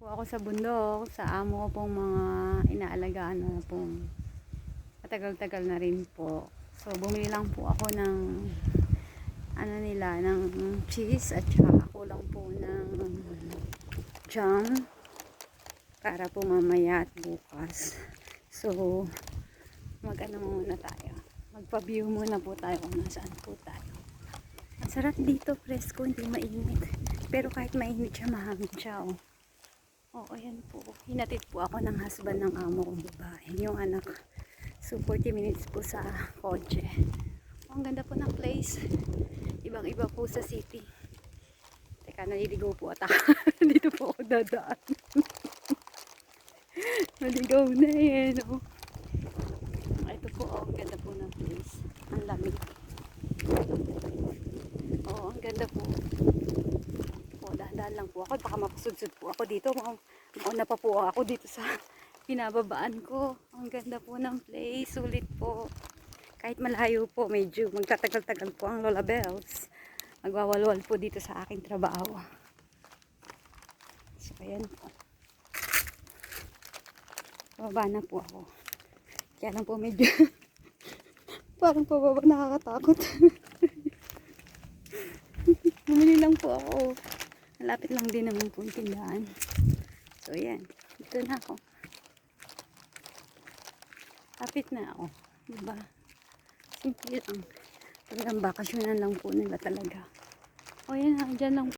Po ako sa bundok, sa amo ko pong mga inaalagaan na pong matagal-tagal na rin po. So bumili lang po ako ng ng cheese at saka ako lang po ng jam para po mamaya at bukas. So muna tayo. Magpa-view muna po tayo kung nasaan po tayo. Ang sarap dito, presko, hindi mainit. Pero kahit mainit siya, mahangin siya, oh. Oo, ayan po. Hinatid po ako ng husband ng amo kong babae, yung anak. So, 40 minutes po sa kotse. Oh, ang ganda po ng place. Ibang-iba po sa city. Teka, naliligaw po ata. Dito po ako dadaan. Naligaw na yan, oh. Ito po, oh, ang ganda po ng place. Ang lamig. Oo, ang ganda po. Dahan-dahan lang po ako. Baka mapasudsud po ako dito. Mauna pa po ako dito sa pinababaan ko. Ang ganda po ng place. Sulit po. Kahit malayo po, medyo magtatagal-tagal po ang Lola Bells. Magwawalwal po dito sa aking trabaho. So, ayan po. Pababa na po ako. Kaya lang po medyo parang pababa nakakatakot. Bumili lang po ako. Malapit lang din naman po yung tindahan. So, yan. Dito na ako. Lapit na ako. Diba? Simple lang. Talagang bakasyonan lang po nila talaga. O, yan. Dyan lang